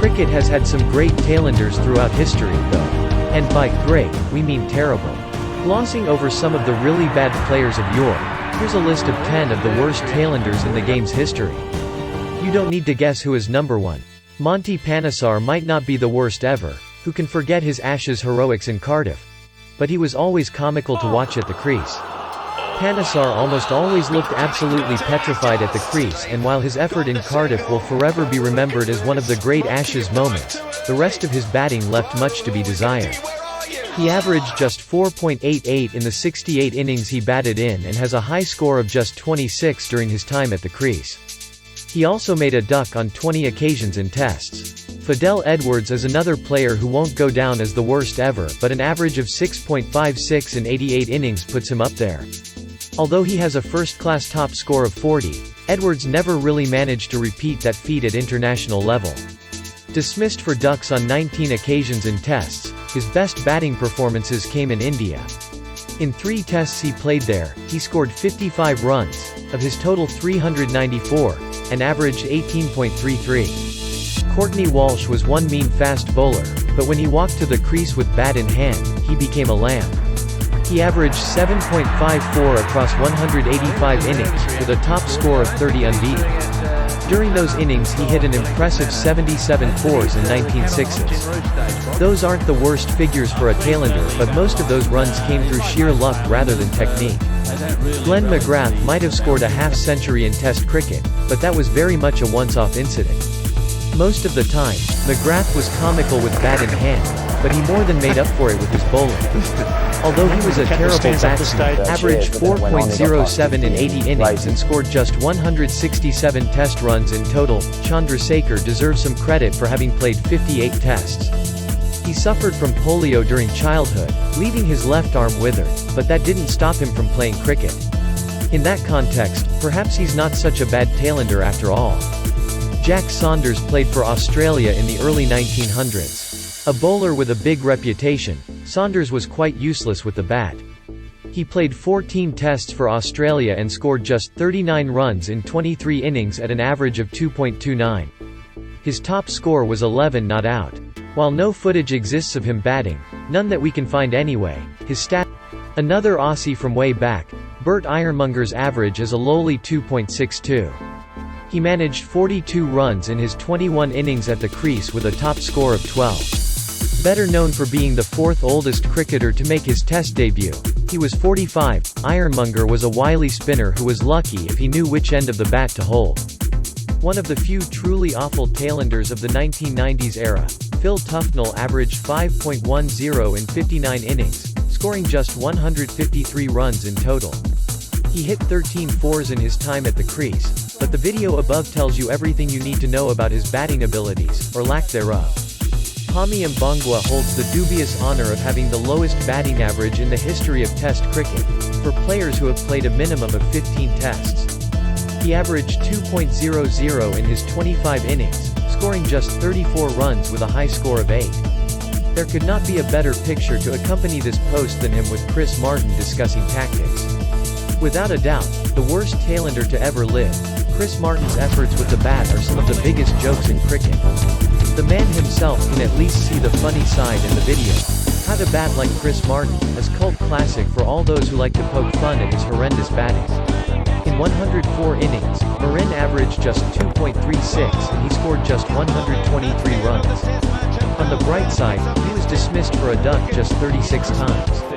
Cricket has had some great tailenders throughout history, though. And by great, we mean terrible. Glossing over some of the really bad players of yore, here's a list of 10 of the worst tailenders in the game's history. You don't need to guess who is number 1. Monty Panesar might not be the worst ever, who can forget his Ashes heroics in Cardiff. But he was always comical to watch at the crease. Panesar almost always looked absolutely petrified at the crease, and while his effort in Cardiff will forever be remembered as one of the great Ashes moments, the rest of his batting left much to be desired. He averaged just 4.88 in the 68 innings he batted in and has a high score of just 26 during his time at the crease. He also made a duck on 20 occasions in tests. Fidel Edwards is another player who won't go down as the worst ever, but an average of 6.56 in 88 innings puts him up there. Although he has a first-class top score of 40, Edwards never really managed to repeat that feat at international level. Dismissed for ducks on 19 occasions in tests, his best batting performances came in India. In 3 tests he played there, he scored 55 runs, of his total 394, and averaged 18.33. Courtney Walsh was one mean fast bowler, but when he walked to the crease with bat in hand, he became a lamb. He averaged 7.54 across 185 innings, with a top score of 30 unbeaten. During those innings he hit an impressive 77 fours and 19 sixes. Those aren't the worst figures for a tailender, but most of those runs came through sheer luck rather than technique. Glenn McGrath might have scored a half-century in Test cricket, but that was very much a once-off incident. Most of the time, McGrath was comical with bat in hand, but he more than made up for it with his bowling. Although he was a terrible batsman, averaged 4.07 in 80 innings and scored just 167 test runs in total, Chandrasekhar deserves some credit for having played 58 tests. He suffered from polio during childhood, leaving his left arm withered, but that didn't stop him from playing cricket. In that context, perhaps he's not such a bad tailender after all. Jack Saunders played for Australia in the early 1900s. A bowler with a big reputation, Saunders was quite useless with the bat. He played 14 tests for Australia and scored just 39 runs in 23 innings at an average of 2.29. His top score was 11 not out. While no footage exists of him batting, none that we can find anyway, his stat. Another Aussie from way back, Bert Ironmonger's average is a lowly 2.62. He managed 42 runs in his 21 innings at the crease with a top score of 12. Better known for being the 4th oldest cricketer to make his Test debut, he was 45. Ironmonger was a wily spinner who was lucky if he knew which end of the bat to hold. One of the few truly awful tailenders of the 1990s era, Phil Tufnell averaged 5.10 in 59 innings, scoring just 153 runs in total. He hit 13 fours in his time at the crease, but the video above tells you everything you need to know about his batting abilities, or lack thereof. Tommy Mbongwa holds the dubious honor of having the lowest batting average in the history of Test cricket, for players who have played a minimum of 15 tests. He averaged 2.00 in his 25 innings, scoring just 34 runs with a high score of 8. There could not be a better picture to accompany this post than him with Chris Martin discussing tactics. Without a doubt, the worst tailender to ever live, Chris Martin's efforts with the bat are some of the biggest jokes in cricket. The man himself can at least see the funny side in the video. How to Bat Like Chris Martin, as cult classic for all those who like to poke fun at his horrendous batting. In 104 innings, Marin averaged just 2.36 and he scored just 123 runs. On the bright side, he was dismissed for a duck just 36 times.